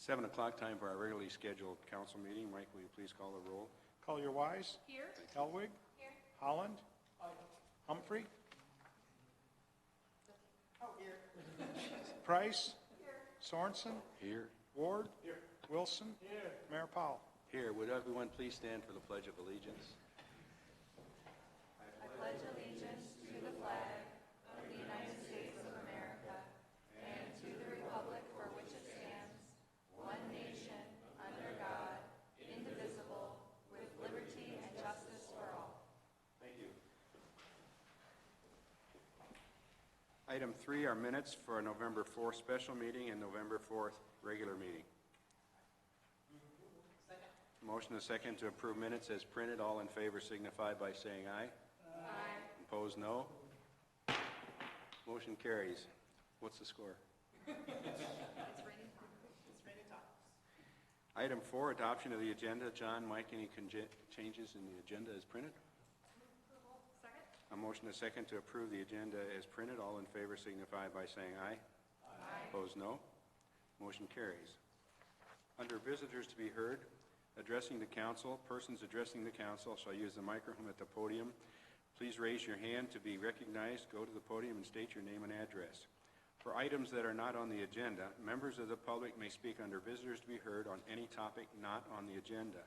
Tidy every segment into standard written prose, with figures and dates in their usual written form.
7 o'clock time for our regularly scheduled council meeting. Mike, will you please call the roll? Collier-Wise. Here. Elwig. Here. Holland. Humphrey. Here. Price. Sorensen. Here. Ward. Here. Wilson. Here. Mayor Powell. Here. Would everyone please stand for the Pledge of Allegiance? I pledge allegiance to the flag of the United States of America and to the republic for which it stands, one nation, under God, indivisible, with liberty and justice for all. Thank you. Item 3 are minutes for a November 4th special meeting and November 4th regular meeting. Motion is second to approve minutes as printed. All in favor signify by saying aye. Aye. Opposed, no. Motion carries. What's the score? It's ready to talk. Item 4, adoption of the agenda. John, Mike, any changes in the agenda as printed? Second. A motion is second to approve the agenda as printed. All in favor signify by saying aye. Aye. Opposed, no. Motion carries. Under visitors to be heard, addressing the council, persons addressing the council shall use the microphone at the podium. Please raise your hand to be recognized. Go to the podium and state your name and address. For items that are not on the agenda, members of the public may speak under visitors to be heard on any topic not on the agenda.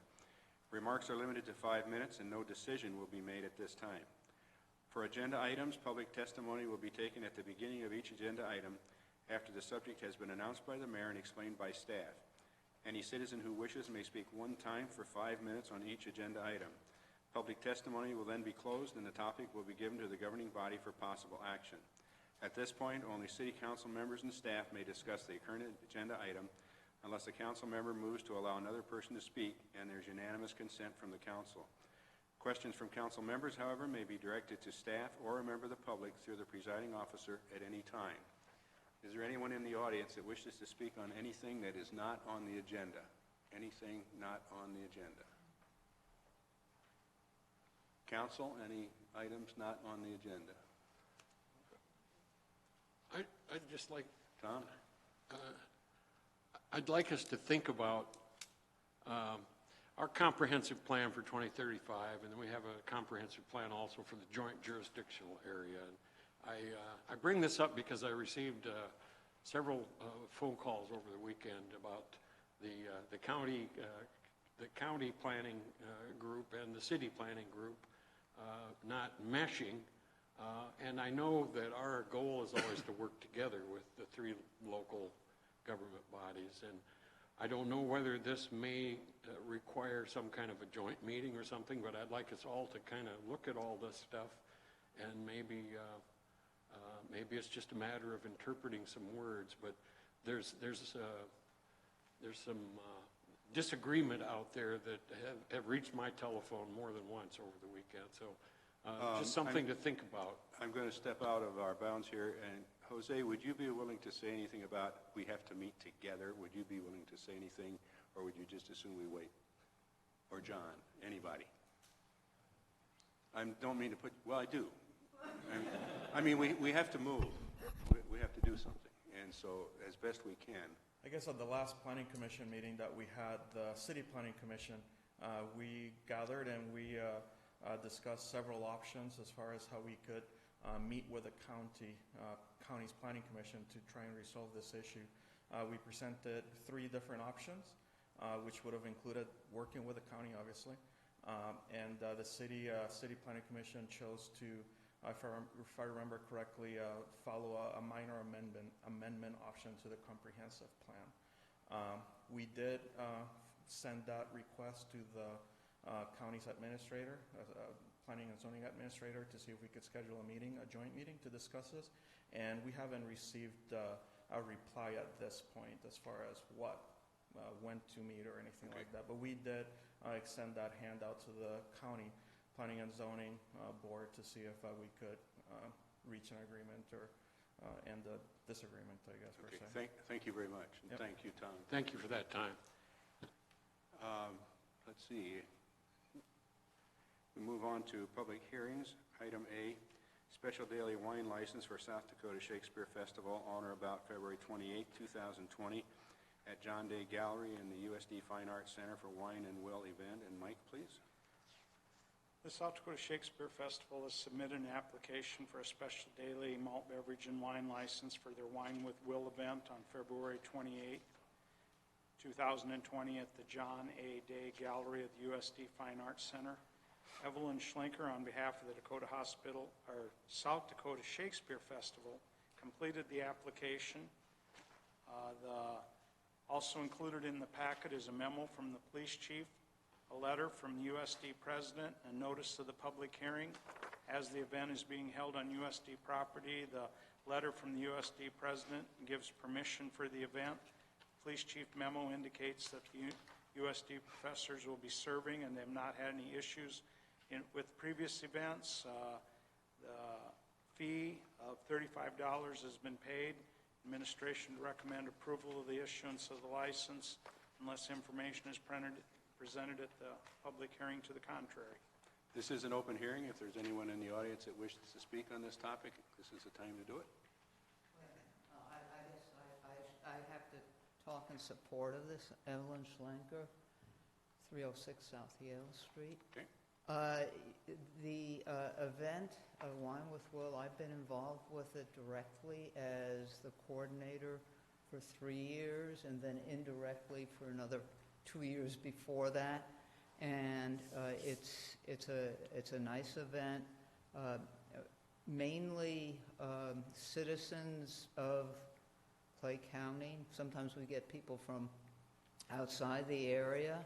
Remarks are limited to 5 minutes and no decision will be made at this time. For agenda items, public testimony will be taken at the beginning of each agenda item after the subject has been announced by the mayor and explained by staff. Any citizen who wishes may speak one time for 5 minutes on each agenda item. Public testimony will then be closed and the topic will be given to the governing body for possible action. At this point, only city council members and staff may discuss the current agenda item unless a council member moves to allow another person to speak and there's unanimous consent from the council. Questions from council members, however, may be directed to staff or a member of the public through the presiding officer at any time. Is there anyone in the audience that wishes to speak on anything that is not on the agenda? Anything not on the agenda? Council, any items not on the agenda? I'd just like, Tom? I'd like us to think about our comprehensive plan for 2035, and then we have a comprehensive plan also for the joint jurisdictional area. And I bring this up because I received several phone calls over the weekend about the county planning group and the city planning group not meshing. And I know that our goal is always to work together with the 3 local government bodies. And I don't know whether this may require some kind of a joint meeting or something, but I'd like us all to kind of look at all this stuff and maybe it's just a matter of interpreting some words, but there's some disagreement out there that have reached my telephone more than once over the weekend. So just something to think about. I'm going to step out of our bounds here. And Jose, would you be willing to say anything about we have to meet together? Would you be willing to say anything, or would you just assume we wait? Or John, anybody? I don't mean to put, well, I do. I mean, we have to move. We have to do something. And so as best we can. I guess at the last Planning Commission meeting that we had, the City Planning Commission, we gathered and we discussed several options as far as how we could meet with the county's Planning Commission to try and resolve this issue. We presented 3 different options, which would have included working with the county, obviously. And the City Planning Commission chose to, if I remember correctly, follow a minor amendment option to the comprehensive plan. We did send that request to the county's administrator, planning and zoning administrator, to see if we could schedule a joint meeting to discuss this. And we haven't received a reply at this point as far as when to meet or anything like that. But we did extend that handout to the county planning and zoning board to see if we could reach an agreement or end the disagreement, I guess, per se. Thank you very much. And Yep. thank you, Tom. Thank you for that time. Let's see. We move on to public hearings. Item A, special daily wine license for South Dakota Shakespeare Festival on or about February 28, 2020. at John Day Gallery in the USD Fine Arts Center for Wine and Will event. And Mike, please. The South Dakota Shakespeare Festival has submitted an application for a special daily malt beverage and wine license for their Wine with Will event on February 28, 2020 at the John A. Day Gallery at the USD Fine Arts Center. Evelyn Schlenker, on behalf of the South Dakota Shakespeare Festival, completed the application. Also included in the packet is a memo from the police chief, a letter from the USD president, a notice of the public hearing. As the event is being held on USD property, the letter from the USD president gives permission for the event. Police chief memo indicates that the USD professors will be serving and they have not had any issues with previous events. The fee of $35 has been paid. Administration to recommend approval of the issuance of the license unless information is presented at the public hearing to the contrary. This is an open hearing. If there's anyone in the audience that wishes to speak on this topic, this is the time to do it. I guess I have to talk in support of this. Evelyn Schlenker, 306 South Yale Street. Okay. The event, Wine with Will, I've been involved with it directly as the coordinator for 3 years and then indirectly for another 2 years before that. And it's a nice event. Mainly citizens of Clay County. Sometimes we get people from outside the area.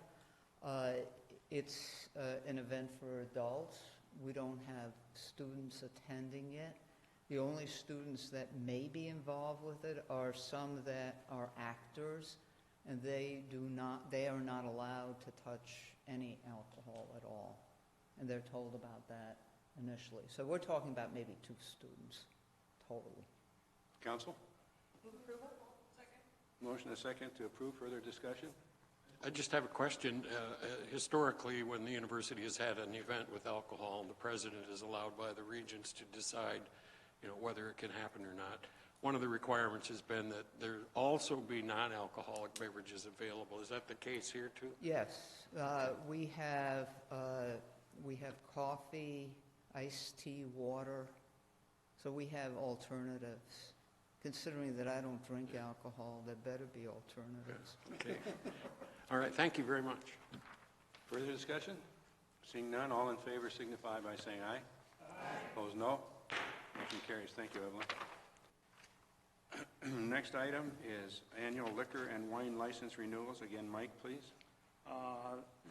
It's an event for adults. We don't have students attending it. The only students that may be involved with it are some that are actors, and they are not allowed to touch any alcohol at all. And they're told about that initially. So we're talking about maybe 2 students total. Council? Move approval. Second. Motion and a second to approve. Further discussion? I just have a question. Historically, when the university has had an event with alcohol, the president is allowed by the regents to decide, whether it can happen or not. One of the requirements has been that there also be non-alcoholic beverages available. Is that the case here too? Yes, we have coffee, iced tea, water. So we have alternatives. Considering that I don't drink alcohol, there better be alternatives. Okay. All right, thank you very much. Further discussion? Seeing none, all in favor signify by saying aye. Aye. Opposed, no. Motion carries. Thank you, Evelyn. Next item is annual liquor and wine license renewals. Again, Mike, please.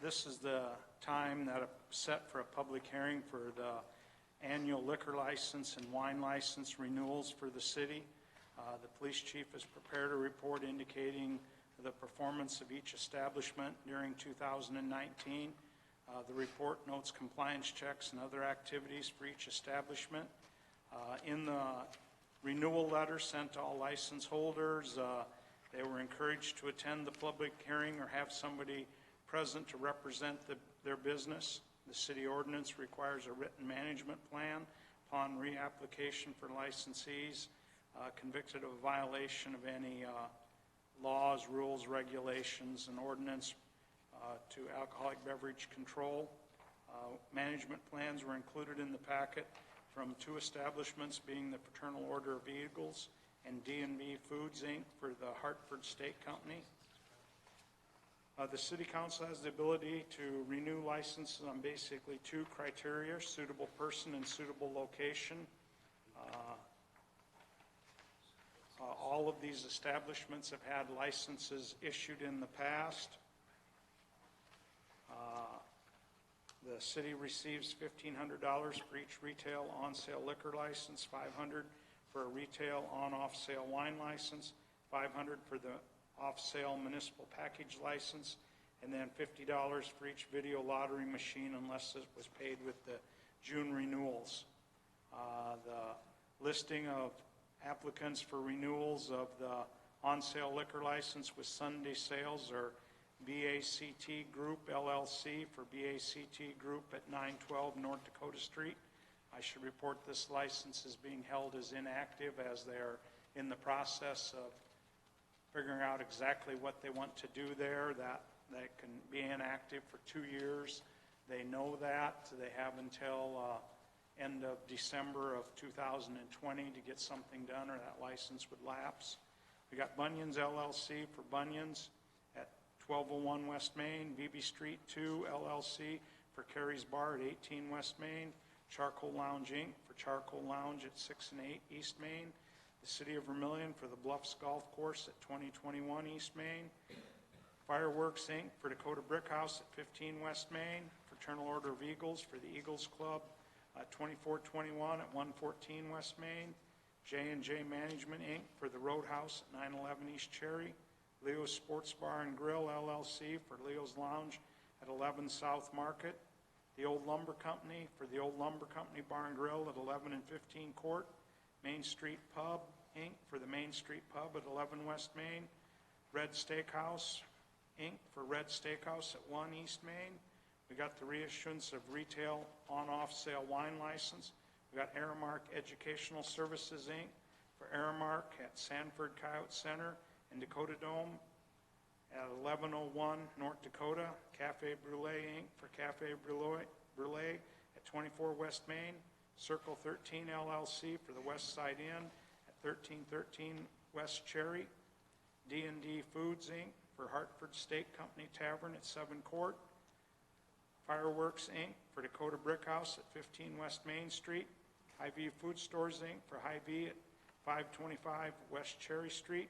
This is the time that is set for a public hearing for the annual liquor license and wine license renewals for the city. The police chief has prepared a report indicating the performance of each establishment during 2019. The report notes compliance checks and other activities for each establishment. In the renewal letter sent to all license holders, they were encouraged to attend the public hearing or have somebody present to represent their business. The city ordinance requires a written management plan upon reapplication for licensees convicted of a violation of any laws, rules, regulations, and ordinance to alcoholic beverage control. Management plans were included in the packet from 2 establishments, being the Fraternal Order of Eagles and D&B Foods, Inc. for the Hartford Steak Company. The City Council has the ability to renew licenses on basically 2 criteria: suitable person and suitable location. All of these establishments have had licenses issued in the past. The city receives $1,500 for each retail on-sale liquor license, $500 for a retail on-off sale wine license, $500 for the off-sale municipal package license, and then $50 for each video lottery machine unless it was paid with the June renewals. The listing of applicants for renewals of the on-sale liquor license with Sunday sales are BACT Group, LLC, for BACT Group at 912 North Dakota Street. I should report this license is being held as inactive as they are in the process of figuring out exactly what they want to do there. That can be inactive for 2 years. They know that. They have until end of December of 2020 to get something done, or that license would lapse. We got Bunions LLC for Bunions at 1201 West Main, BB Street 2 LLC for Carrie's Bar at 18 West Main, Charcoal Lounge Inc. for Charcoal Lounge at 6 and 8 East Main, the City of Vermillion for the Bluffs Golf Course at 2021 East Main, Fireworks Inc. for Dakota Brick House at 15 West Main, Fraternal Order of Eagles for the Eagles Club at 2421 at 114 West Main, J&J Management Inc. for the Roadhouse at 911 East Cherry, Leo's Sports Bar and Grill LLC for Leo's Lounge at 11 South Market, the Old Lumber Company for the Old Lumber Company Bar and Grill at 11 and 15 Court, Main Street Pub Inc. for the Main Street Pub at 11 West Main, Red Steakhouse Inc. for Red Steakhouse at 1 East Main. We got the reissuance of retail on-off sale wine license. We got Aramark Educational Services Inc. for Aramark at Sanford Coyote Center and Dakota Dome at 1101 North Dakota. Cafe Brulee Inc. for Cafe Brulee at 24 West Main. Circle 13 LLC for the West Side Inn at 1313 West Cherry. D&D Foods Inc. for Hartford Steak Company Tavern at 7 Court. Fireworks Inc. for Dakota Brick House at 15 West Main Street. Hy-Vee Food Stores Inc. for Hy-Vee at 525 West Cherry Street.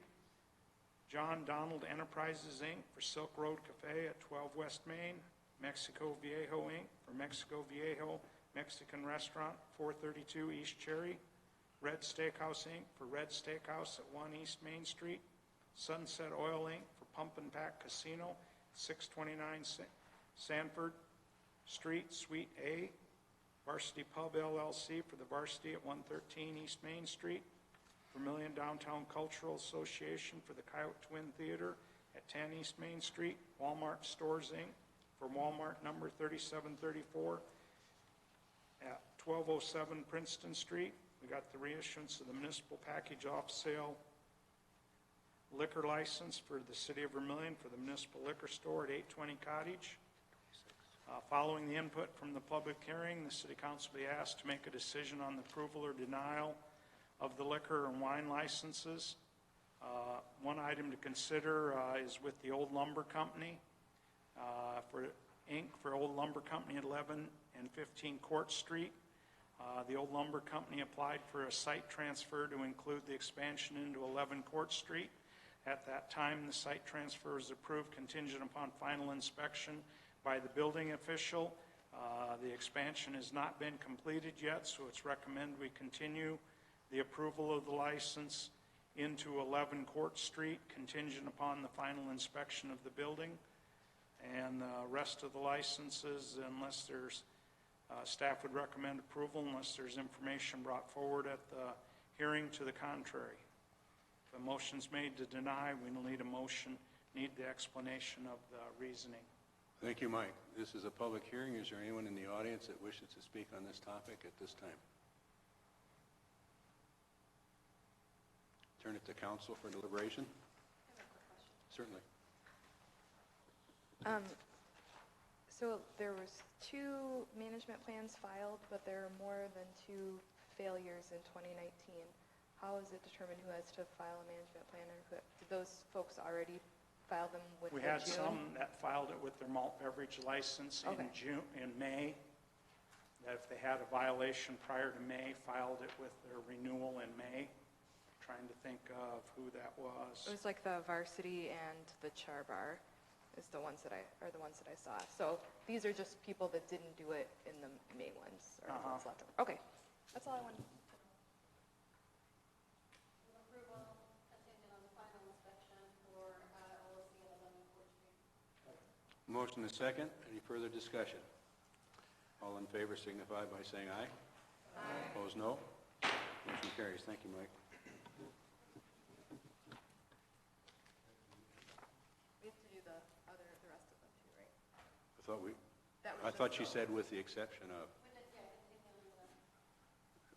John Donald Enterprises Inc. for Silk Road Cafe at 12 West Main. Mexico Viejo Inc. for Mexico Viejo Mexican Restaurant, 432 East Cherry. Red Steakhouse Inc. for Red Steakhouse at 1 East Main Street. Sunset Oil Inc. for Pump and Pack Casino, 629 Sanford Street, Suite A. Varsity Pub LLC for the Varsity at 113 East Main Street. Vermillion Downtown Cultural Association for the Coyote Twin Theater at 10 East Main Street. Walmart Stores Inc. for Walmart number 3734 at 1207 Princeton Street. We got the reissuance of the municipal package off sale liquor license for the City of Vermillion for the municipal liquor store at 820 Cottage. Following the input from the public hearing, the City Council will be asked to make a decision on the approval or denial of the liquor and wine licenses. One item to consider is with the Old Lumber Company for Inc. for Old Lumber Company at 11 and 15 Court Street. The Old Lumber Company applied for a site transfer to include the expansion into 11 Court Street. At that time, the site transfer was approved contingent upon final inspection by the building official. The expansion has not been completed yet, so it's recommended we continue the approval of the license into 11 Court Street contingent upon the final inspection of the building. And the rest of the licenses, unless there's, staff would recommend approval unless there's information brought forward at the hearing to the contrary. If a motion's made to deny, we will need a motion, need the explanation of the reasoning. Thank you, Mike. This is a public hearing. Is there anyone in the audience that wishes to speak on this topic at this time? Turn it to council for deliberation. I have a quick question. Certainly. So there was 2 management plans filed, but there are more than 2 failures in 2019. How is it determined who has to file a management plan, or who, did those folks already file them with We the had June? some that filed it with their malt beverage license in Okay. June, in May. That if they had a violation prior to May, filed it with their renewal in May. Trying to think of who that was. It was like the Varsity and the Char Bar is the ones that I saw. So these are just people that didn't do it in the May ones, or the ones left over. Okay, that's all I wanted. Approval contingent on the final inspection for OLC at 11 Court Street. Motion is second. Any further discussion? All in favor signify by saying aye. Aye. Opposed, no. Motion carries. Thank you, Mike. We have to do the rest of them too, right? I thought you said with the exception of.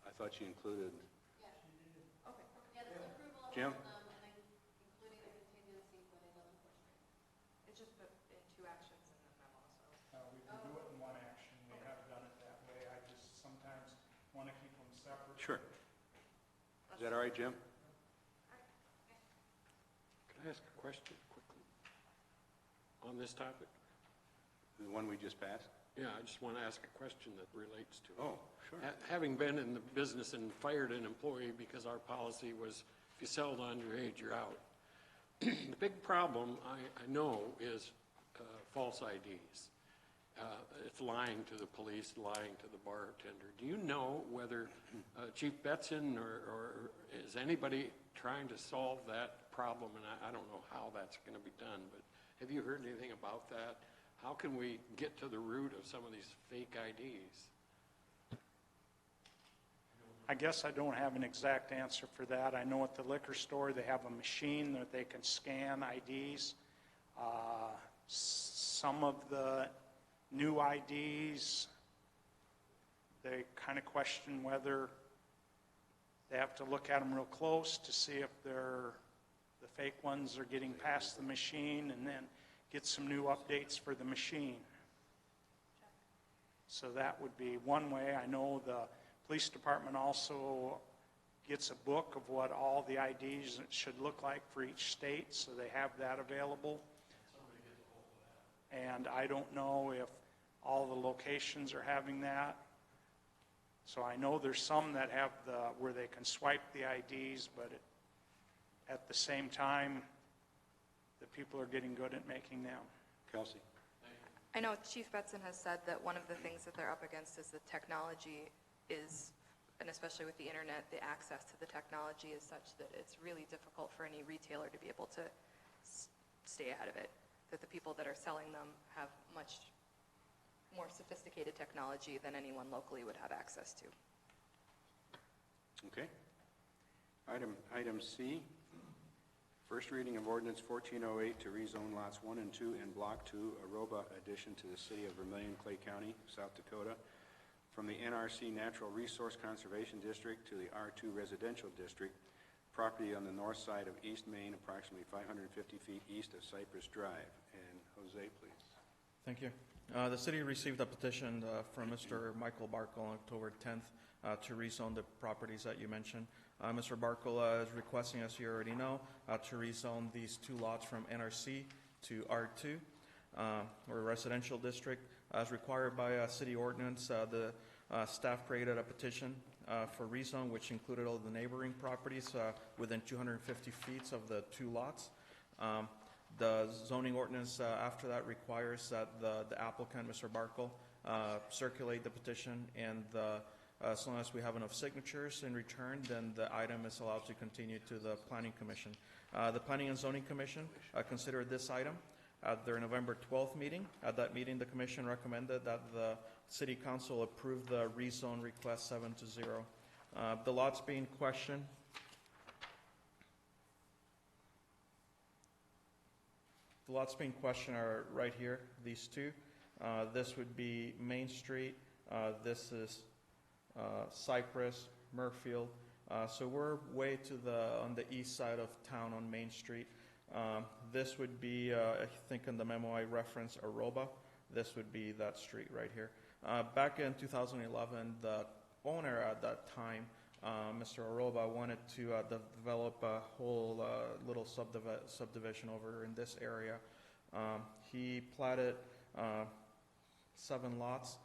I thought you included. Okay. Yeah, that's approval of Jim? and then including the contingent that all right, Jim? Can I ask a question quickly on this topic? The one we just passed? Yeah, I just want to ask a question that relates to it. Oh, sure. Having been in the business and fired an employee because our policy was if you sell to underage, you're out. The big problem I know is false IDs. It's lying to the police, lying to the bartender. Do you know whether Chief Betson or is anybody trying to solve that problem? And I don't know how that's going to be done, but have you heard anything about that? How can we get to the root of some of these fake IDs? I guess I don't have an exact answer for that. I know at the liquor store they have a machine that they can scan IDs. Some of the new IDs, they kind of question whether they have to look at them real close to see if the fake ones are getting past the machine and then get some new updates for the machine. So that would be one way. I know the police department also gets a book of what all the IDs should look like for each state, so they have that available. And I don't know if all the locations are having that. So I know there's some that have where they can swipe the IDs, but at the same time, the people are getting good at making them. Kelsey? I know Chief Betson has said that one of the things that they're up against is the technology is, and especially with the internet, the access to the technology is such that it's really difficult for any retailer to be able to stay ahead of it. That the people that are selling them have much more sophisticated technology than anyone locally would have access to. Okay. Item C, first reading of ordinance 1408 to rezone lots 1 and 2 in Block 2, Aroba addition to the city of Vermillion, Clay County, South Dakota, from the NRC Natural Resource Conservation District to the R2 Residential District, property on the north side of East Main, approximately 550 feet east of Cypress Drive. And Jose, please. Thank you. The city received a petition from Mr. Michael Barkle on October 10th to rezone the properties that you mentioned. Mr. Barkle is requesting, as you already know, to rezone these two lots from NRC to R2, or residential district. As required by city ordinance, the staff created a petition for rezone, which included all the neighboring properties within 250 feet of the two lots. The zoning ordinance after that requires that the applicant, Mr. Barkle, circulate the petition, and as long as we have enough signatures in return, then the item is allowed to continue to the Planning Commission. The Planning and Zoning Commission considered this item at their November 12th meeting. At that meeting, the Commission recommended that the City Council approve the rezone request 7-0. The lots being questioned are right here, these two. This would be Main Street. This is Cypress, Murfield. So we're way on the east side of town on Main Street. This would be, I think in the memo I referenced, Aroba. This would be that street right here. Back in 2011, the owner at that time, Mr. Aroba, wanted to develop a whole little subdivision over in this area. He platted 7 lots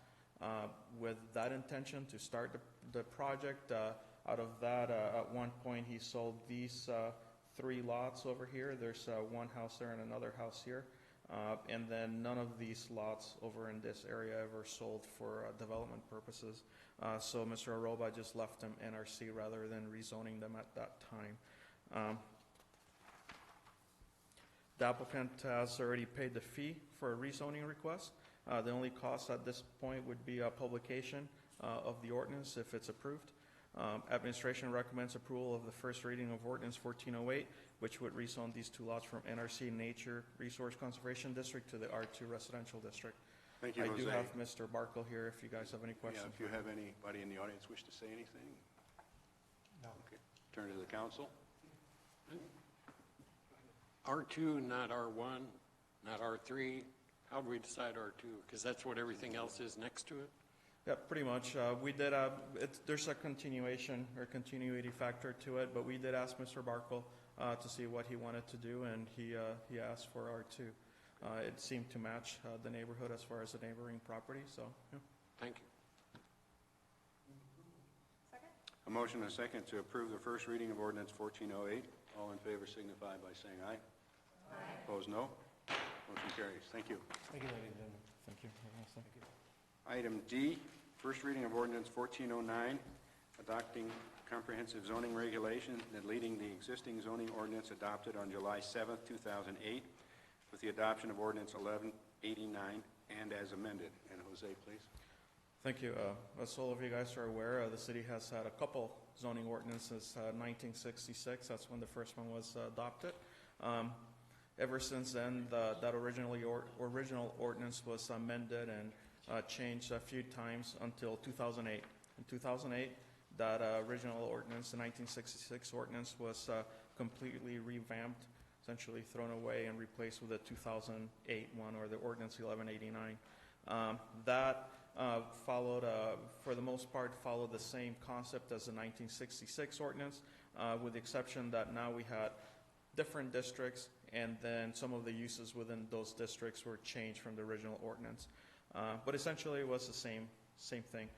with that intention to start the project. Out of that, at one point, he sold these 3 lots over here. There's one house there and another house here. And then none of these lots over in this area ever sold for development purposes. So Mr. Aroba just left them NRC rather than rezoning them at that time. The applicant has already paid the fee for a rezoning request. The only cost at this point would be a publication of the ordinance if it's approved. Administration recommends approval of the first reading of Ordinance 1408, which would rezone these 2 lots from NRC Nature Resource Conservation District to the R2 Residential District. Thank you, I Jose. do have Mr. Barkle here if you guys have any questions. Yeah, if you have anybody in the audience wish to say anything? No. Okay. Turn to the council. R2, not R1, not R3. How do we decide R2? Because that's what everything else is next to it. Yeah, pretty much. We did, there's a continuation or continuity factor to it, but we did ask Mr. Barkle to see what he wanted to do, and he asked for R2. It seemed to match the neighborhood as far as the neighboring property, so, yeah. Thank you. Second? A motion and a second to approve the first reading of ordinance 1408. All in favor signify by saying aye. Aye. Opposed, no. Motion carries. Thank you. Thank you, ladies and gentlemen. Thank you. Thank you. Item D, first reading of ordinance 1409, adopting comprehensive zoning regulation and deleting the existing zoning ordinance adopted on July 7th, 2008, with the adoption of ordinance 1189 and as amended. And Jose, please. Thank you. As all of you guys are aware, the city has had a couple zoning ordinances. 1966, that's when the first one was adopted. Ever since then, that original ordinance was amended and changed a few times until 2008. In 2008, that original ordinance, the 1966 ordinance, was completely revamped, essentially thrown away and replaced with the 2008 one, or the ordinance 1189. That followed, for the most part, followed the same concept as the 1966 ordinance, with the exception that now we had different districts, and then some of the uses within those districts were changed from the original ordinance. But essentially, it was the same thing.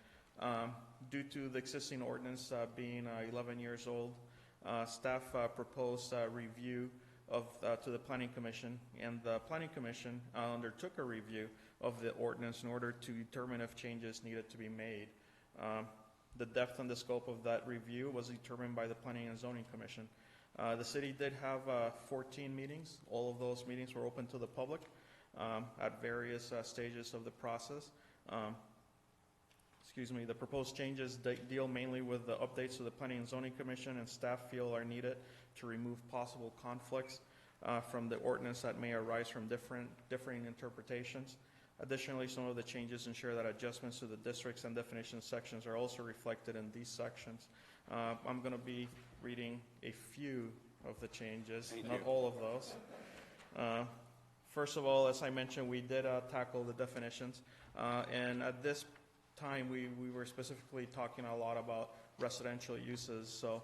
Due to the existing ordinance being 11 years old, staff proposed a review to the Planning Commission, and the Planning Commission undertook a review of the ordinance in order to determine if changes needed to be made. The depth and the scope of that review was determined by the Planning and Zoning Commission. The city did have 14 meetings. All of those meetings were open to the public at various stages of the process. The proposed changes deal mainly with the updates to the Planning and Zoning Commission, and staff feel are needed to remove possible conflicts from the ordinance that may arise from differing interpretations. Additionally, some of the changes ensure that adjustments to the districts and definition sections are also reflected in these sections. I'm going to be reading a few of the changes, not all of those. First of all, as I mentioned, we did tackle the definitions, and at this time we were specifically talking a lot about residential uses, so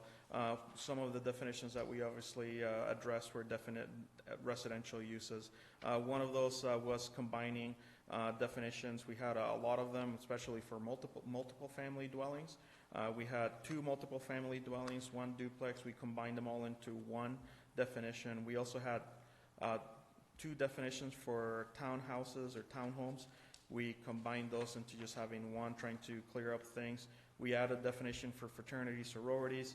some of the definitions that we obviously addressed were definite residential uses. One of those was combining definitions. We had a lot of them, especially for multiple family dwellings. We had 2 multiple family dwellings, 1 duplex. We combined them all into one definition. We also had 2 definitions for townhouses or townhomes. We combined those into just having one, trying to clear up things. We added definition for fraternities, sororities.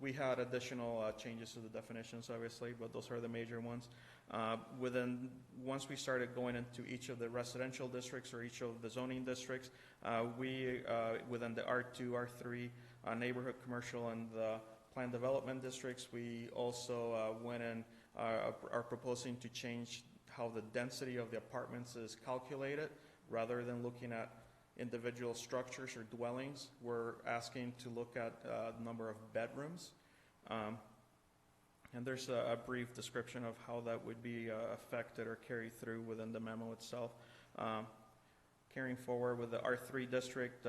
We had additional changes to the definitions, obviously, but those are the major ones. Once we started going into each of the residential districts or each of the zoning districts, we, within the R2, R3, neighborhood commercial, and the planned development districts, we also went and are proposing to change how the density of the apartments is calculated. Rather than looking at individual structures or dwellings, we're asking to look at the number of bedrooms. And there's a brief description of how that would be affected or carried through within the memo itself. Carrying forward with the R3 district,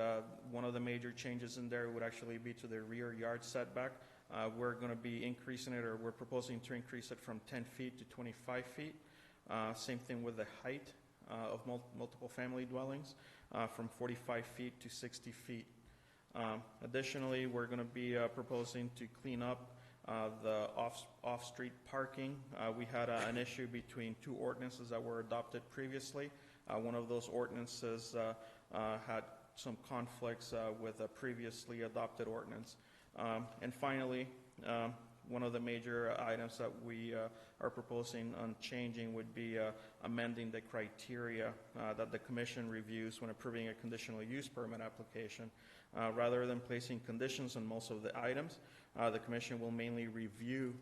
one of the major changes in there would actually be to the rear yard setback. We're going to be increasing it, or we're proposing to increase it from 10 feet to 25 feet. Same thing with the height of multiple family dwellings, from 45 feet to 60 feet. Additionally, we're going to be proposing to clean up the off-street parking. We had an issue between 2 ordinances that were adopted previously. One of those ordinances had some conflicts with a previously adopted ordinance. And finally, one of the major items that we are proposing on changing would be amending the criteria that the Commission reviews when approving a conditional use permit application. Rather than placing conditions on most of the items, the Commission will mainly review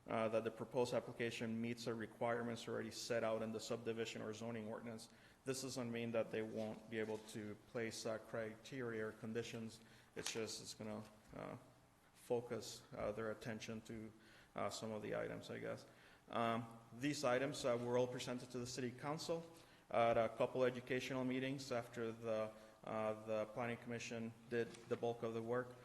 that the proposed application meets the requirements already set out in the subdivision or zoning ordinance. This doesn't mean that they won't be able to place criteria or conditions. It's going to focus their attention to some of the items, I guess. These items were all presented to the City Council at a couple educational meetings after the The Planning Commission did the bulk of the work.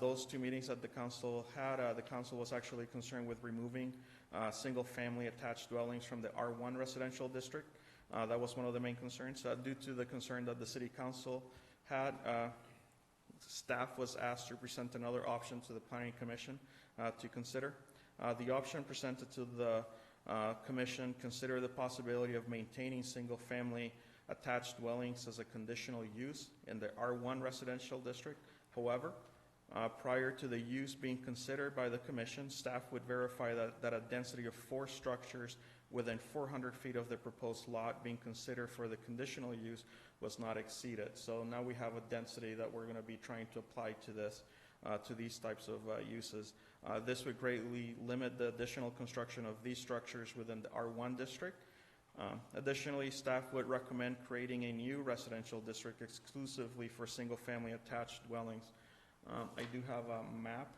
Those two meetings that the council had, the council was actually concerned with removing single-family attached dwellings from the R1 residential district. That was one of the main concerns. Due to the concern that the city council had, staff was asked to present another option to the Planning Commission to consider. The option presented to the Commission considered the possibility of maintaining single-family attached dwellings as a conditional use in the R1 residential district. However, prior to the use being considered by the Commission, staff would verify that a density of 4 structures within 400 feet of the proposed lot being considered for the conditional use was not exceeded. So now we have a density that we're going to be trying to apply to this, to these types of uses. This would greatly limit the additional construction of these structures within the R1 district. Additionally, staff would recommend creating a new residential district exclusively for single-family attached dwellings. I do have a map.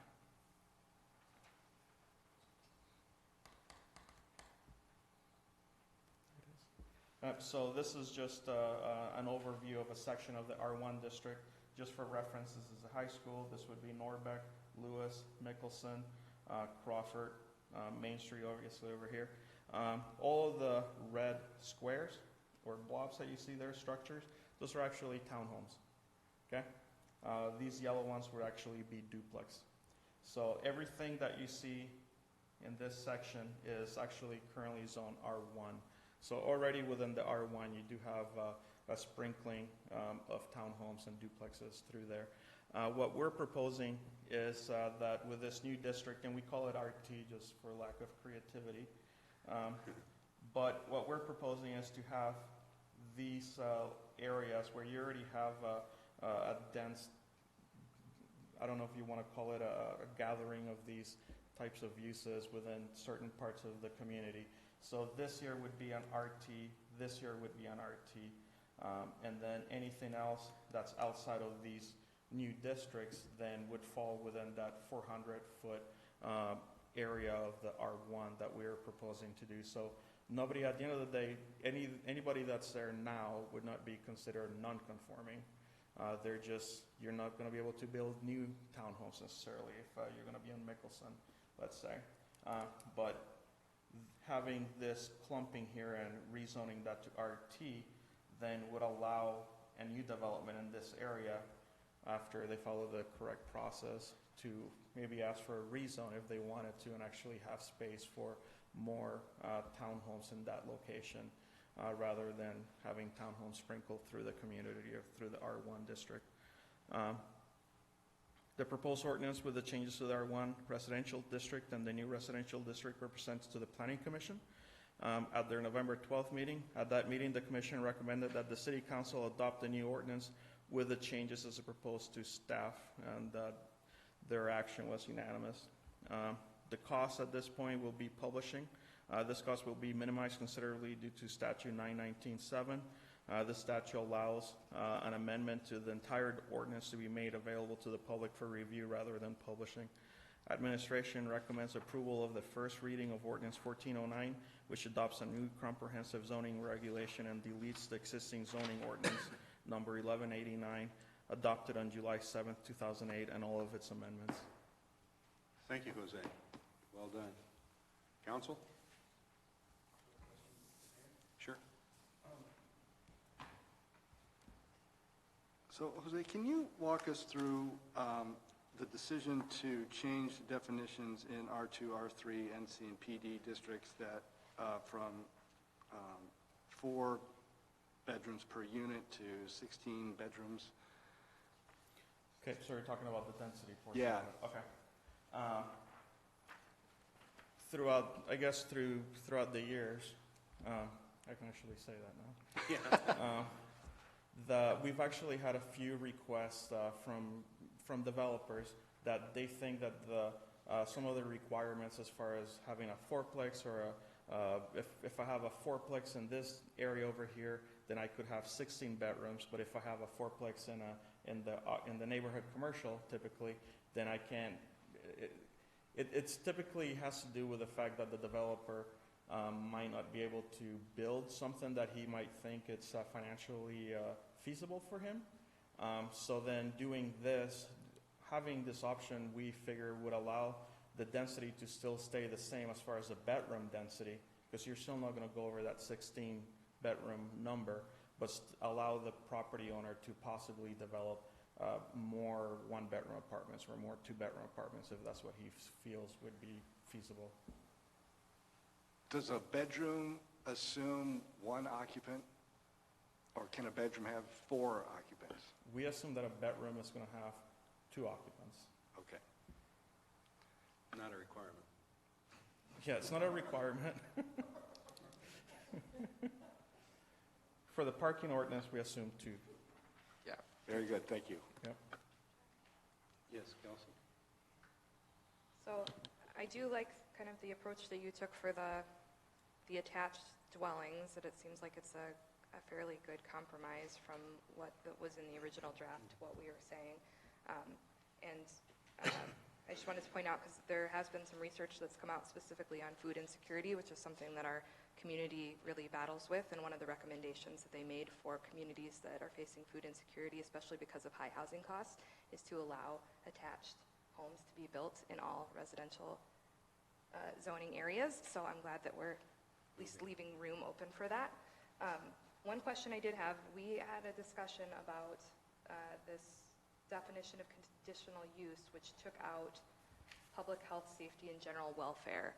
So this is just an overview of a section of the R1 district. Just for reference, this is a high school. This would be Norbeck, Lewis, Mickelson, Crawford, Main Street, obviously over here. All of the red squares or blobs that you see there, structures, those are actually townhomes. Okay? These yellow ones would actually be duplex. So everything that you see in this section is actually currently zone R1. So already within the R1, you do have a sprinkling of townhomes and duplexes through there. What we're proposing is that with this new district, and we call it RT just for lack of creativity, but what we're proposing is to have these areas where you already have a dense, I don't know if you want to call it a gathering of these types of uses within certain parts of the community. So this year would be an RT, this year would be an RT, and then anything else that's outside of these new districts then would fall within that 400-foot area of the R1 that we're proposing to do. So nobody, at the end of the day, anybody that's there now would not be considered non-conforming. They're just, you're not going to be able to build new townhomes necessarily if you're going to be in Mickelson, let's say. But having this clumping here and rezoning that to RT then would allow a new development in this area after they follow the correct process to maybe ask for a rezone if they wanted to and actually have space for more townhomes in that location rather than having townhomes sprinkled through the community or through the R1 district. The proposed ordinance with the changes to the R1 residential district and the new residential district represents to the Planning Commission. At their November 12th meeting, at that meeting, the Commission recommended that the City Council adopt the new ordinance with the changes as proposed to staff, and their action was unanimous. The cost at this point will be publishing. This cost will be minimized considerably due to Statute 919.7. The statute allows an amendment to the entire ordinance to be made available to the public for review rather than publishing. Administration recommends approval of the first reading of Ordinance 1409, which adopts a new comprehensive zoning regulation and deletes the existing zoning ordinance number 1189, adopted on July 7th, 2008, and all of its amendments. Thank you, Jose. Well done. Council? Sure. So, Jose, can you walk us through the decision to change the definitions in R2, R3, NC, and PD districts that from 4 bedrooms per unit to 16 bedrooms? Okay, so you're talking about the density portion? Yeah. Of it. Okay. Throughout the years, I can actually say that now. Yeah. We've actually had a few requests from developers that they think that some of the requirements as far as having a fourplex or if I have a fourplex in this area over here, then I could have 16 bedrooms. But if I have a fourplex in the neighborhood commercial, typically, then I can't. It's typically has to do with the fact that the developer might not be able to build something that he might think it's financially feasible for him. So then doing this, having this option, we figure would allow the density to still stay the same as far as the bedroom density, because you're still not going to go over that 16 bedroom number, but allow the property owner to possibly develop more one-bedroom apartments or more two-bedroom apartments if that's what he feels would be feasible. Does a bedroom assume one occupant, or can a bedroom have 4 occupants? We assume that a bedroom is going to have 2 occupants. Okay. Not a requirement. Yeah, it's not a requirement. For the parking ordinance, we assume 2. Yeah. Very good, thank you. Yep. Yes, Kelsey? So I do like kind of the approach that you took for the attached dwellings, that it seems like it's a fairly good compromise from what was in the original draft to what we were saying. I just wanted to point out, because there has been some research that's come out specifically on food insecurity, which is something that our community really battles with, and one of the recommendations that they made for communities that are facing food insecurity, especially because of high housing costs, is to allow attached homes to be built in all residential zoning areas. So I'm glad that we're at least leaving room open for that. One question I did have, we had a discussion about this definition of conditional use, which took out public health, safety, and general welfare.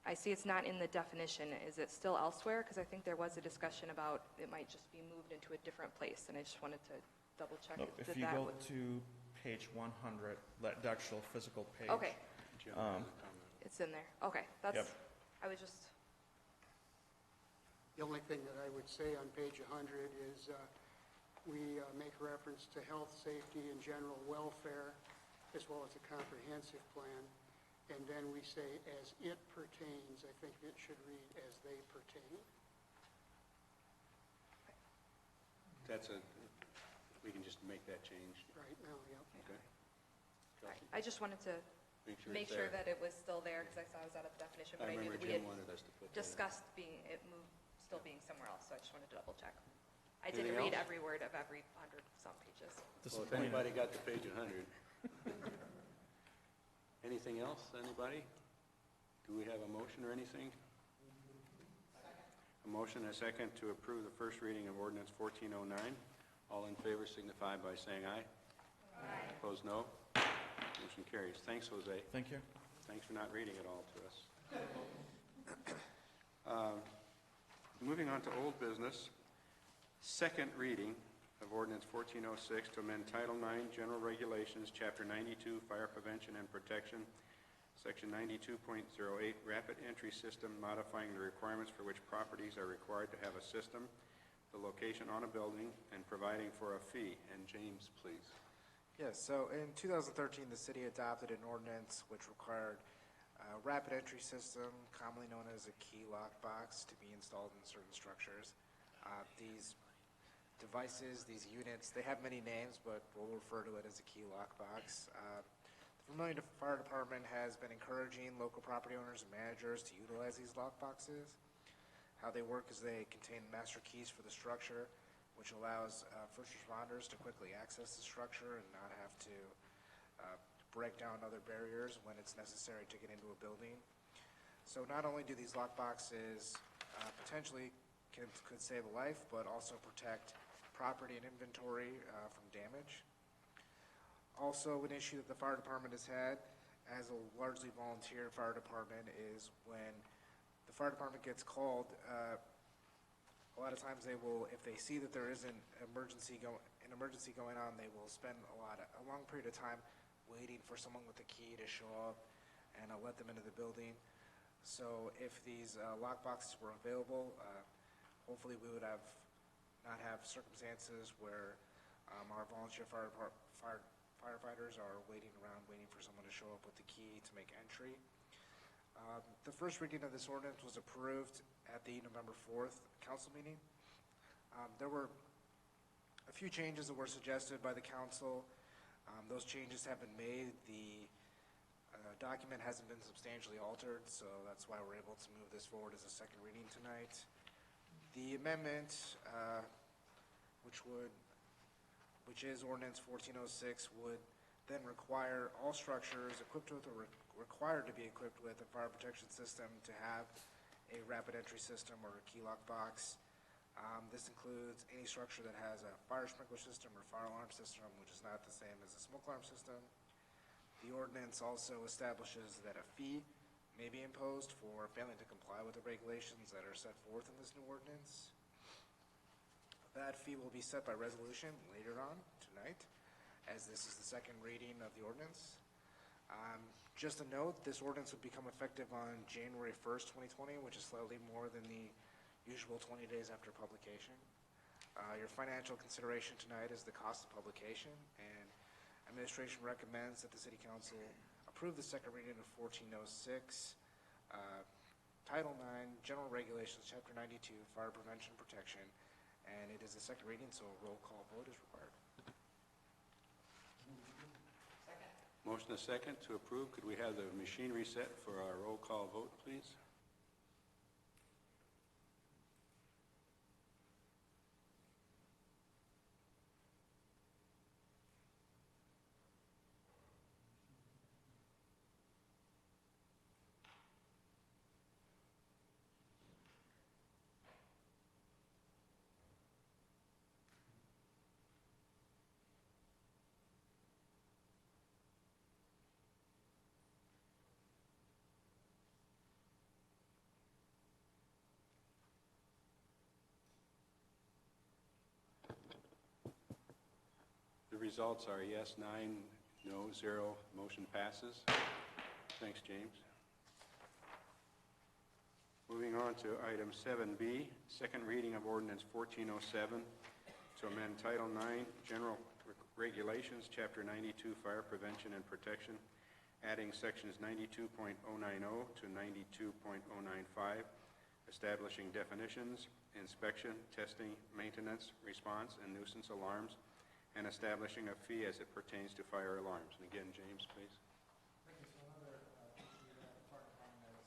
I see it's not in the definition. Is it still elsewhere? Because I think there was a discussion about it might just be moved into a different place, and I just wanted to double check No, that if you that go would... to page 100, the actual physical page. Okay, Jim has a comment. it's in there. Okay, that's, Yep. I was just, The only thing that I would say on page 100 is we make reference to health, safety, and general welfare, as well as a comprehensive plan. And then we say, as it pertains. I think it should read, as they pertain. We can just make that change. Right now, yep. Okay. Kelsey? I just wanted to make it's sure there. that it was still there, because I saw it was out of the definition, but I I knew remember that we had Jim wanted us to put that in. discussed it still being somewhere else, so I just wanted to double check. I didn't Anything read else? every word of every 100-some pages. Well, if anybody got to page 100. Anything else, anybody? Do we have a motion or anything? A motion and a second to approve the first reading of ordinance 1409. All in favor signify by saying aye. Aye. Opposed, no. Motion carries. Thanks, Jose. Thank you. Thanks for not reading it all to us. Moving on to old business, second reading of ordinance 1406 to amend Title IX General Regulations, Chapter 92, Fire Prevention and Protection, Section 92.08, Rapid Entry System, modifying the requirements for which properties are required to have a system, the location on a building, and providing for a fee. And James, please. Yes, so in 2013, the city adopted an ordinance which required a rapid entry system, commonly known as a key lockbox, to be installed in certain structures. These devices, these units, they have many names, but we'll refer to it as a key lockbox. The Vermillion Fire Department has been encouraging local property owners and managers to utilize these lockboxes. How they work is they contain master keys for the structure, which allows first responders to quickly access the structure and not have to break down other barriers when it's necessary to get into a building. So not only do these lockboxes potentially could save a life, but also protect property and inventory from damage. Also, an issue that the fire department has had as a largely volunteer fire department is when the fire department gets called, a lot of times they will, if they see that there is an emergency going on, they will spend a long period of time waiting for someone with a key to show up and let them into the building. So if these lockboxes were available, hopefully we would not have circumstances where our volunteer firefighters are waiting for someone to show up with the key to make entry. The first reading of this ordinance was approved at the November 4th council meeting. There were a few changes that were suggested by the council. Those changes have been made. The document hasn't been substantially altered, so that's why we're able to move this forward as a second reading tonight. The amendment, which would which is Ordinance 1406, would then require all structures equipped with or required to be equipped with a fire protection system to have a rapid entry system or a key lock box. This includes any structure that has a fire sprinkler system or fire alarm system, which is not the same as a smoke alarm system. The ordinance also establishes that a fee may be imposed for failing to comply with the regulations that are set forth in this new ordinance. That fee will be set by resolution later on tonight, as this is the second reading of the ordinance. Just a note, this ordinance would become effective on January 1st, 2020, which is slightly more than the usual 20 days after publication. Your financial consideration tonight is the cost of publication, and administration recommends that the City Council approve the second reading of 1406, Title IX, General Regulations, Chapter 92, Fire Prevention and Protection, and it is the second reading, so a roll call vote is required. Motion a second to approve. Could we have the machine reset for our roll call vote, please? The results are yes, 9, no, 0. Motion passes. Thanks, James. Moving on to item 7B, second reading of Ordinance 1407 to amend Title IX, General Regulations, Chapter 92, Fire Prevention and Protection, adding sections 92.090 to 92.095, establishing definitions, inspection, testing, maintenance, response, and nuisance alarms, and establishing a fee as it pertains to fire alarms. And again, James, please. Thank you. So another issue that the fire department has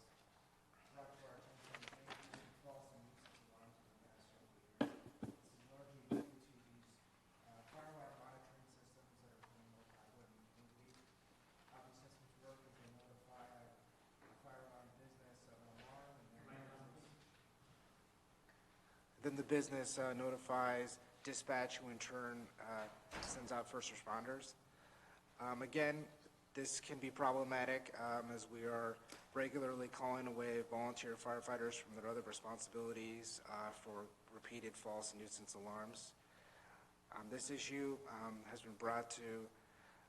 brought to our attention is making false and nuisance alarms in the past several years. This is largely due to these fire alarm monitoring systems that are being multi-wood and we obviously since we work with they notify a fire alarm business of an alarm and Then the business notifies dispatch, who in turn sends out first responders. Again, this can be problematic as we are regularly calling away volunteer firefighters from their other responsibilities for repeated false nuisance alarms. This issue has been brought to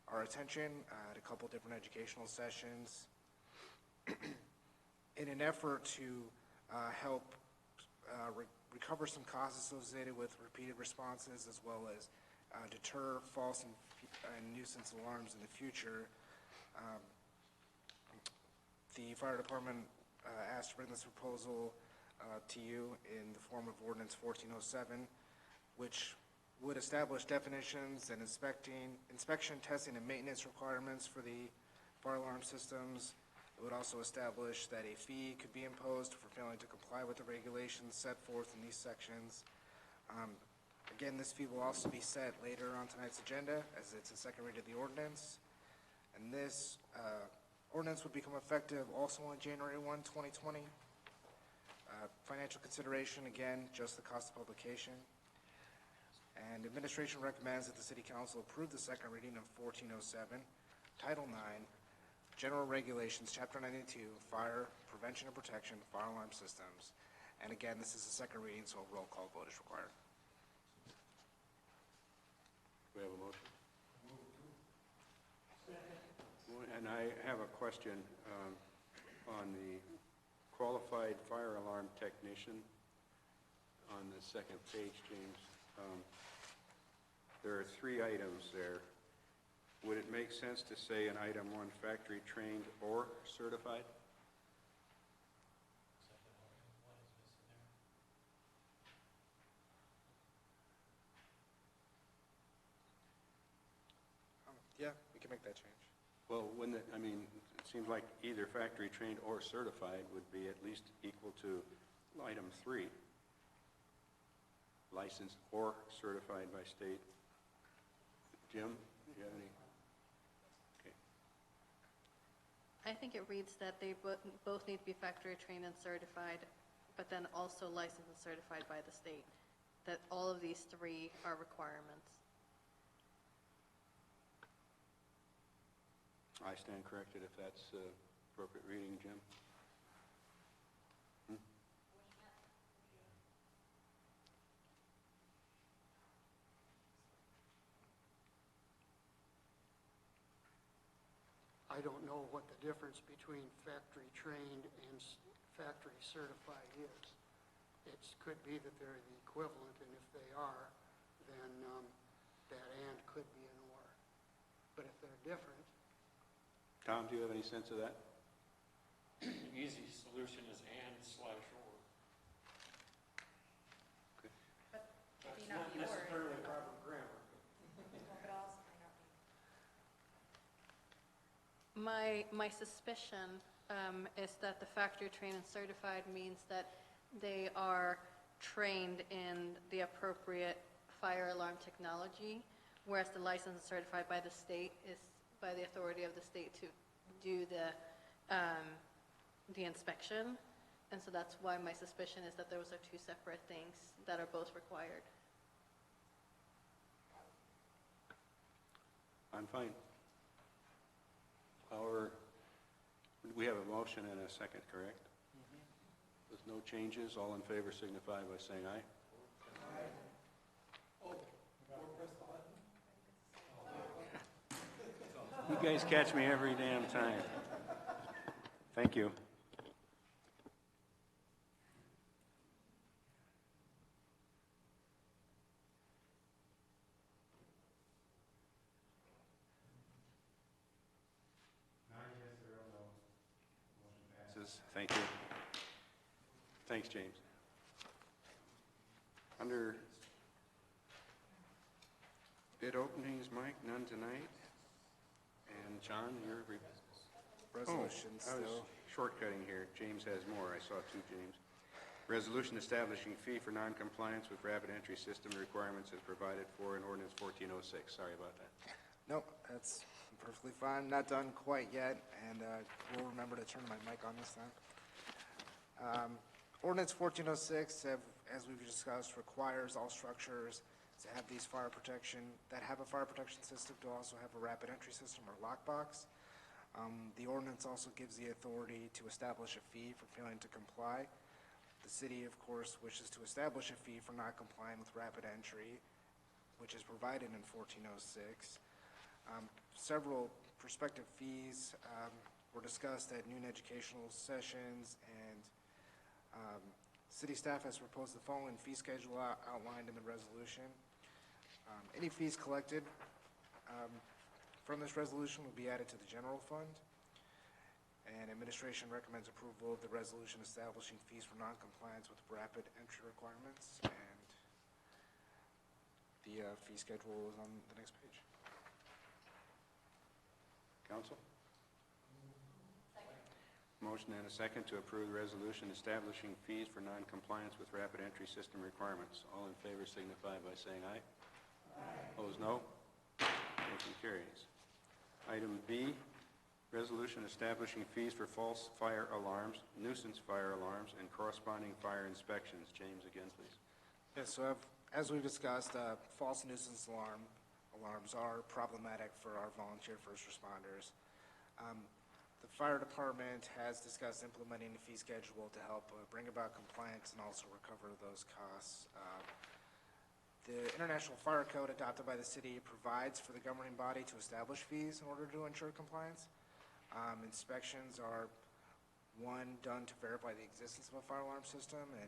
our attention at a couple different educational sessions in an effort to help recover some costs associated with repeated responses, as well as deter false and nuisance alarms in the future. The fire department asked to bring this proposal to you in the form of Ordinance 1407, which would establish definitions and inspection, testing, and maintenance requirements for the fire alarm systems. It would also establish that a fee could be imposed for failing to comply with the regulations set forth in these sections. Again, this fee will also be set later on tonight's agenda, as it's a second read of the ordinance. And this ordinance would become effective also on January 1, 2020. Financial consideration, again, just the cost of publication. And administration recommends that the City Council approve the second reading of 1407, Title IX, General Regulations, Chapter 92, Fire Prevention and Protection, Fire Alarm Systems. And again, this is the second reading, so a roll call vote is required. Do we have a motion? And I have a question on the qualified fire alarm technician on the second page, James. There are 3 items there. Would it make sense to say in item 1, factory trained or certified? Yeah, we can make that change. Well, wouldn't it, I mean, it seems like either factory trained or certified would be at least equal to item 3, licensed or certified by state. Jim, do you have any? Okay. I think it reads that they both need to be factory trained and certified, but then also licensed and certified by the state, that all of these three are requirements. I stand corrected if that's appropriate reading, Jim. I don't know what the difference between factory trained and factory certified is. It could be that they're the equivalent, and if they are, then that and could be an or. But if they're different, Tom, do you have any sense of that? Easy solution is and/or. Okay. That's not necessarily proper grammar. My suspicion is that the factory trained and certified means that they are trained in the appropriate fire alarm technology, whereas the license and certified by the state is by the authority of the state to do the inspection. And so that's why my suspicion is that those are two separate things that are both required. I'm fine. However, we have a motion and a second, correct? With no changes, all in favor signify by saying aye. You guys catch me every damn time. Thank you. Thank you. Thanks, James. Under bid openings, Mike, none tonight. And John, your Resolution I was still. shortcutting here. James has more. I saw two, James. Resolution establishing fee for non-compliance with rapid entry system requirements as provided for in Ordinance 1406. Sorry about that. Nope, that's perfectly fine. Not done quite yet, and we'll remember to turn my mic on this time. Ordinance 1406, as we've discussed, requires all structures to have these fire protection, that have a fire protection system to also have a rapid entry system or lockbox. The ordinance also gives the authority to establish a fee for failing to comply. The city, of course, wishes to establish a fee for not complying with rapid entry, which is provided in 1406. Several prospective fees were discussed at noon educational sessions, and city staff has proposed the following fee schedule outlined in the resolution. Any fees collected from this resolution will be added to the general fund, and administration recommends approval of the resolution establishing fees for non-compliance with rapid entry requirements, and the fee schedule is on the next page. Council? Motion and a second to approve the resolution establishing fees for non-compliance with rapid entry system requirements. All in favor signify by saying aye. Opposed, no. Motion carries. Item B, resolution establishing fees for false fire alarms, nuisance fire alarms, and corresponding fire inspections. James, again, please. Yes, so as we've discussed, false nuisance alarms are problematic for our volunteer first responders. The fire department has discussed implementing a fee schedule to help bring about compliance and also recover those costs. The International Fire Code adopted by the city provides for the governing body to establish fees in order to ensure compliance. Inspections are, one, done to verify the existence of a fire alarm system, and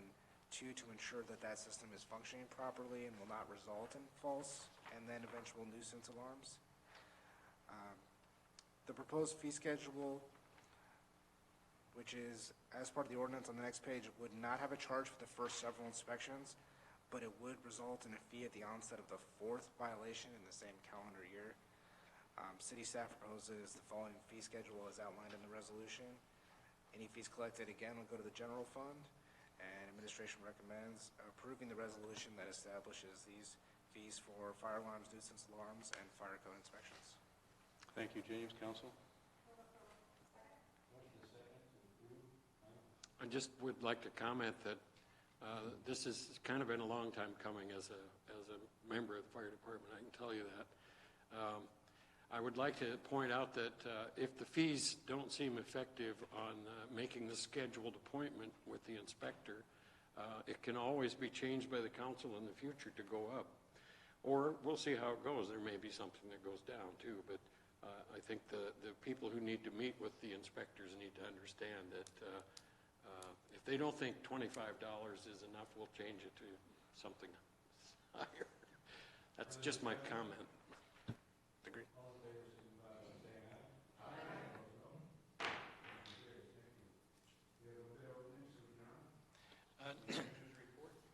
two, to ensure that that system is functioning properly and will not result in false and then eventual nuisance alarms. The proposed fee schedule, which is as part of the ordinance on the next page, would not have a charge for the first several inspections, but it would result in a fee at the onset of the fourth violation in the same calendar year. City staff proposes the following fee schedule as outlined in the resolution. Any fees collected, again, will go to the general fund, and administration recommends approving the resolution that establishes these fees for fire alarms, nuisance alarms, and fire code inspections. Thank you, James. Council? I just would like to comment that this has kind of been a long time coming as a member of the fire department, I can tell you that. I would like to point out that if the fees don't seem effective on making the scheduled appointment with the inspector, it can always be changed by the council in the future to go up. Or we'll see how it goes. There may be something that goes down too, but I think the people who need to meet with the inspectors need to understand that if they don't think $25 is enough, we'll change it to something higher. That's just my comment. Agreed.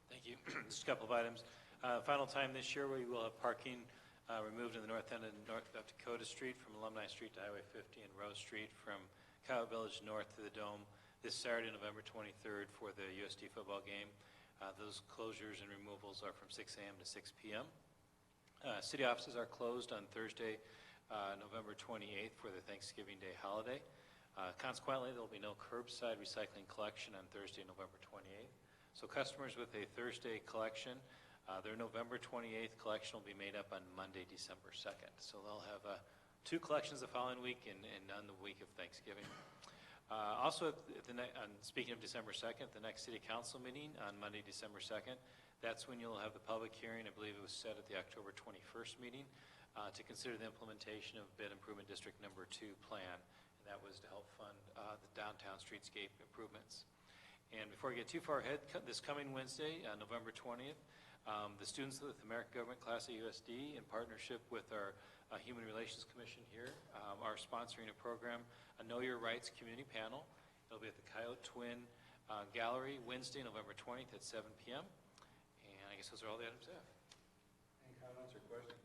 Thank you. Just a couple of items. Final time this year, we will have parking removed in the north end of North Dakota Street from Alumni Street to Highway 50 and Rose Street from Coyote Village north to the Dome this Saturday, November 23rd for the USD football game. Those closures and removals are from 6 a.m. to 6 p.m. City offices are closed on Thursday, November 28th for the Thanksgiving Day holiday. Consequently, there will be no curbside recycling collection on Thursday, November 28th. So customers with a Thursday collection, their November 28th collection will be made up on Monday, December 2nd. So they'll have 2 collections the following week and none the week of Thanksgiving. Also, speaking of December 2nd, the next City Council meeting on Monday, December 2nd, that's when you'll have the public hearing. I believe it was set at the October 21st meeting to consider the implementation of Bid Improvement District Number 2 plan. And that was to help fund the downtown streetscape improvements. And before I get too far ahead, this coming Wednesday, November 20th, the students of the American Government Class A USD, in partnership with our Human Relations Commission here, are sponsoring a program, a Know Your Rights community panel. It'll be at the Coyote Twin Gallery Wednesday, November 20th at 7 p.m. And I guess those are all the items I have. Any comments or questions?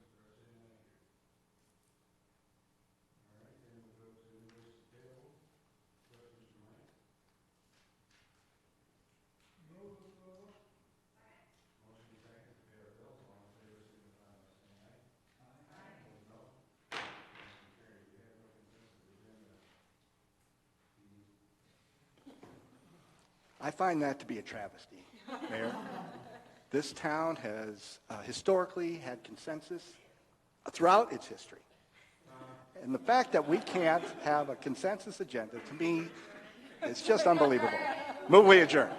I find that to be a travesty, Mayor. This town has historically had consensus throughout its history. And the fact that we can't have a consensus agenda, to me, it's just unbelievable. Move we adjourn.